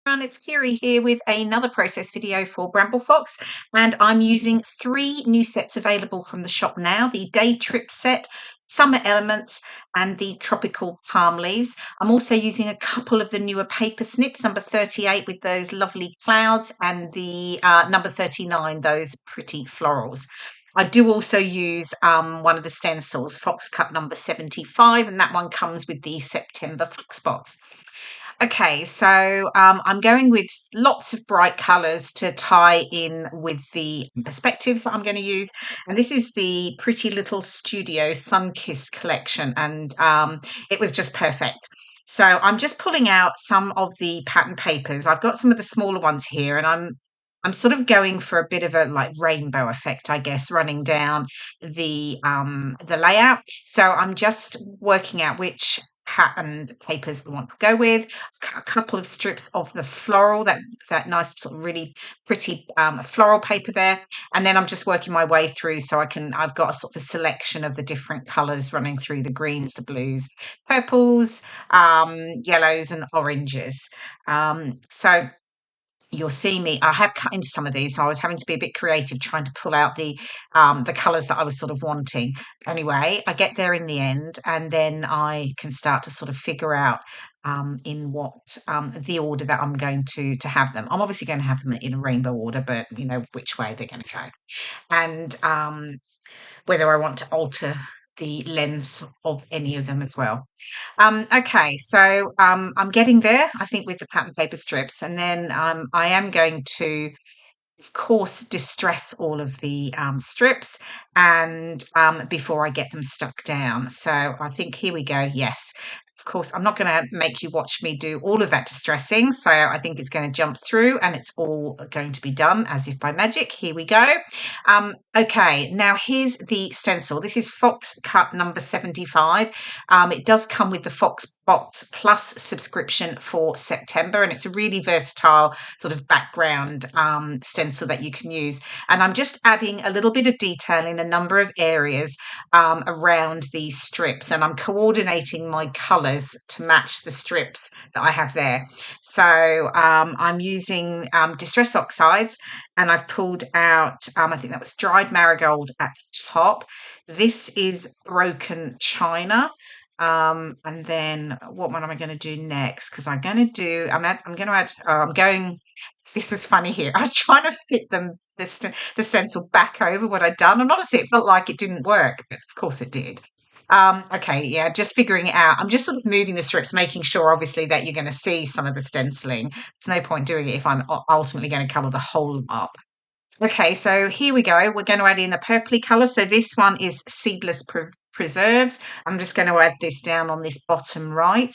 It's Kirei here with another process video for Bramble Fox, and I'm using 3 new sets available from the shop now: the Day Trip set, Summer Elements, and the Tropical Palm Leaves. I'm also using a couple of the newer Paper Snips, number 38 with those lovely clouds, and the number 39, those pretty florals. I do also use one of the stencils, Fox Cut number 75, and that one comes with the September Fox box. Okay, so I'm going with lots of bright colours to tie in with the perspectives that I'm going to use. And this is the Pretty Little Studio Sunkissed collection, and it was just perfect. So I'm just pulling out some of the pattern papers. I've got some of the smaller ones here, and I'm sort of going for a bit of a like rainbow effect, I guess, running down the layout. So I'm just working out which patterned papers I want to go with. I've cut a couple of strips of the floral, that nice sort of really pretty floral paper there, and then I'm just working my way through so I've got a sort of a selection of the different colours running through: the greens, the blues, purples, yellows and oranges. So you'll see me, I have cut into some of these, so I was having to be a bit creative trying to pull out the colours that I was sort of wanting. Anyway, I get there in the end, and then I can start to sort of figure out in what the order that I'm going to have them. I'm obviously going to have them in a rainbow order, but you know which way they're going to go, and whether I want to alter the lengths of any of them as well. Okay, so I'm getting there, I think, with the pattern paper strips, and then I am going to, of course, distress all of the strips and before I get them stuck down. So I think here we go. Yes. Of course, I'm not going to make you watch me do all of that distressing. So I think it's going to jump through and it's all going to be done as if by magic. Here we go. Okay, now here's the stencil. This is Fox Cut number 75. It does come with the Fox Box Plus subscription for September, and it's a really versatile sort of background stencil that you can use. And I'm just adding a little bit of detail in a number of areas around these strips, and I'm coordinating my colours to match the strips that I have there. So I'm using Distress Oxides, and I've pulled out, I think that was dried marigold at the top. This is broken china. And then what one am I going to do next? Because I'm going to add, this was funny here. I was trying to fit the stencil back over what I'd done. And honestly, it felt like it didn't work, but of course it did. Okay, yeah, just figuring it out. I'm just sort of moving the strips, making sure, obviously, that you're going to see some of the stenciling. There's no point doing it if I'm ultimately going to cover the whole up. Okay, so here we go. We're going to add in a purpley colour. So this one is Seedless Preserves. I'm just going to add this down on this bottom right.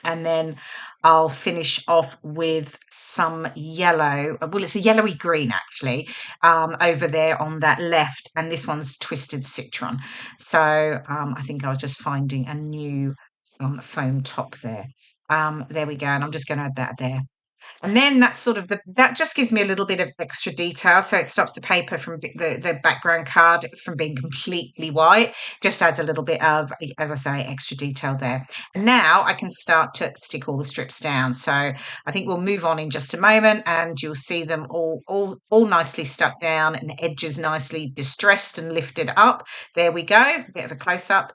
And then I'll finish off with some yellow. Well, it's a yellowy green, actually, over there on that left. And this one's Twisted Citron. So I think I was just finding a new foam top there. There we go. And I'm just going to add that there. And then that's sort of that just gives me a little bit of extra detail. So it stops the paper from the background card from being completely white. Just adds a little bit of, as I say, extra detail there. And now I can start to stick all the strips down. So I think we'll move on in just a moment, and you'll see them all nicely stuck down and the edges nicely distressed and lifted up. There we go. A bit of a close up.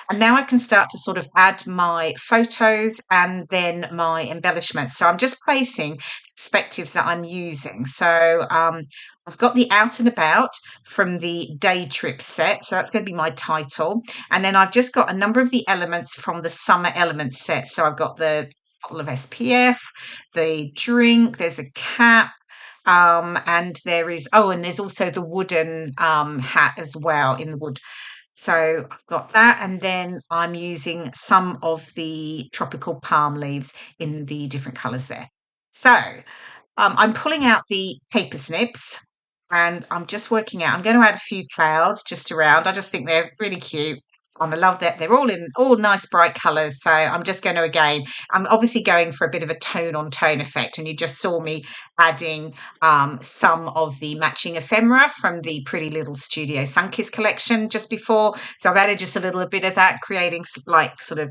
And now I can start to sort of add my photos and then my embellishments. So I'm just placing perspectives that I'm using. So I've got the Out and About from the Day Trip set. So that's going to be my title. And then I've just got a number of the elements from the Summer Elements set. So I've got the bottle of SPF, the drink, there's a cap. And there's also the wooden hat as well in the wood. So I've got that, and then I'm using some of the tropical palm leaves in the different colours there. So I'm pulling out the paper snips, and I'm just working out. I'm going to add a few clouds just around. I just think they're really cute. I love that they're all nice bright colours. So I'm just going to, I'm obviously going for a bit of a tone on tone effect, and you just saw me adding some of the matching ephemera from the Pretty Little Studio Sunkissed collection just before. So I've added just a little bit of that, creating like sort of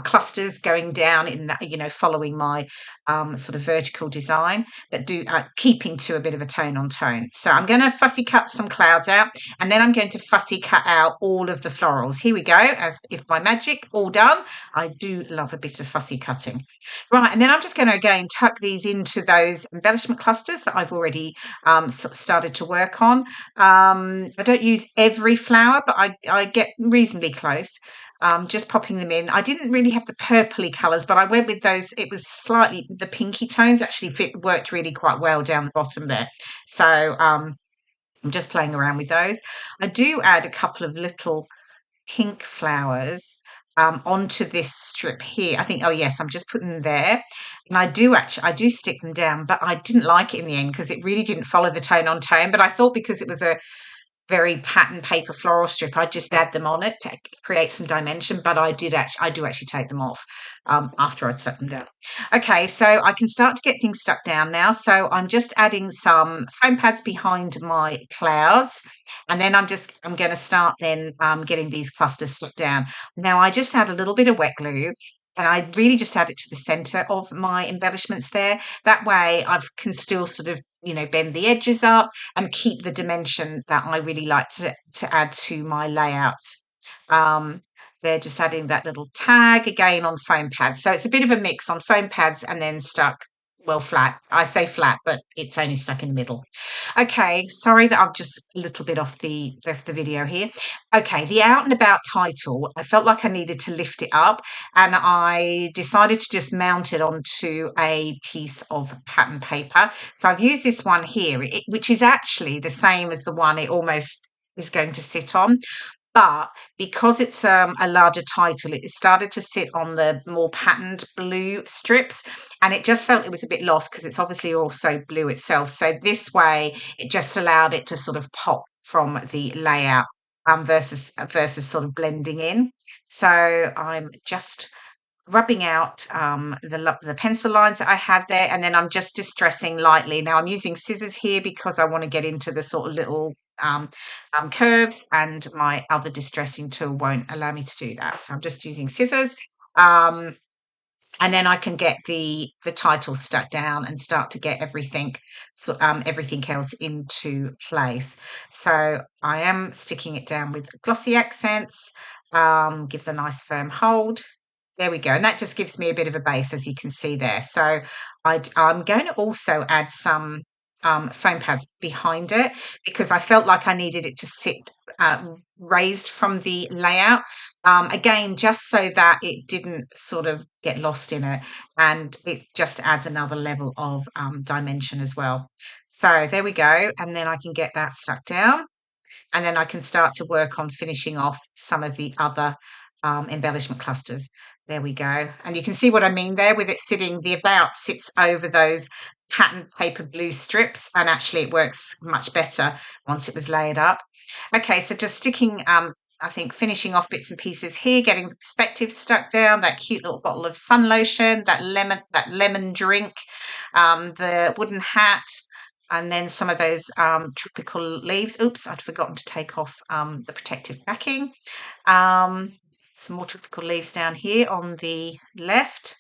clusters going down in that, you know, following my sort of vertical design, but keeping to a bit of a tone on tone. So I'm going to fussy cut some clouds out, and then I'm going to fussy cut out all of the florals. Here we go, as if by magic, all done. I do love a bit of fussy cutting. Right, and then I'm just going to again tuck these into those embellishment clusters that I've already sort of started to work on. I don't use every flower, but I get reasonably close. Just popping them in. I didn't really have the purpley colours, but I went with those. It was slightly, the pinky tones actually worked really quite well down the bottom there. So I'm just playing around with those. I do add a couple of little pink flowers onto this strip here. I think, oh yes, I'm just putting them there. And I do stick them down, but I didn't like it in the end because it really didn't follow the tone on tone. But I thought because it was a very pattern paper floral strip, I just add them on it to create some dimension, but I do actually take them off after I'd stuck them down. Okay, so I can start to get things stuck down now. So I'm just adding some foam pads behind my clouds, and then I'm going to start then getting these clusters stuck down. Now I just add a little bit of wet glue, and I really just add it to the center of my embellishments there. That way I can still sort of, you know, bend the edges up and keep the dimension that I really like to add to my layout. They're just adding that little tag again on foam pads. So it's a bit of a mix on foam pads and then stuck, well, flat. I say flat, but it's only stuck in the middle. Okay, sorry that I'm just a little bit off the video here. Okay, the out and about title, I felt like I needed to lift it up, and I decided to just mount it onto a piece of pattern paper. So I've used this one here, which is actually the same as the one it almost is going to sit on. But because it's a larger title, it started to sit on the more patterned blue strips, and it just felt it was a bit lost because it's obviously also blue itself. So this way, it just allowed it to sort of pop from the layout versus sort of blending in. So I'm just rubbing out the pencil lines that I had there, and then I'm just distressing lightly. Now I'm using scissors here because I want to get into the sort of little curves, and my other distressing tool won't allow me to do that. So I'm just using scissors, and then I can get the title stuck down and start to get everything else into place. So I am sticking it down with glossy accents, gives a nice firm hold. There we go, and that just gives me a bit of a base, as you can see there. So I'm going to also add some foam pads behind it because I felt like I needed it to sit raised from the layout, again, just so that it didn't sort of get lost in it, and it just adds another level of dimension as well. So there we go, and then I can get that stuck down, and then I can start to work on finishing off some of the other embellishment clusters. There we go. And you can see what I mean there with it sitting, the about sits over those pattern paper blue strips, and actually it works much better once it was layered up. Okay, so just sticking, I think finishing off bits and pieces here, getting the perspectives stuck down, that cute little bottle of sun lotion, that lemon drink, the wooden hat, and then some of those tropical leaves. Oops, I'd forgotten to take off the protective backing. Some more tropical leaves down here on the left.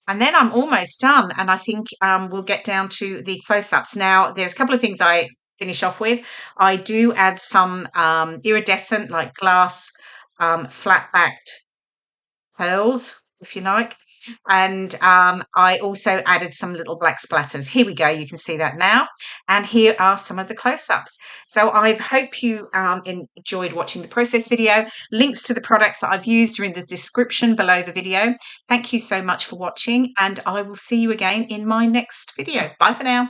And then I'm almost done, and I think we'll get down to the close-ups. Now, there's a couple of things I finish off with. I do add some iridescent, like glass, flat-backed pearls, if you like. And I also added some little black splatters. Here we go, you can see that now. And here are some of the close-ups. So I hope you enjoyed watching the process video. Links to the products that I've used are in the description below the video. Thank you so much for watching, and I will see you again in my next video. Bye for now.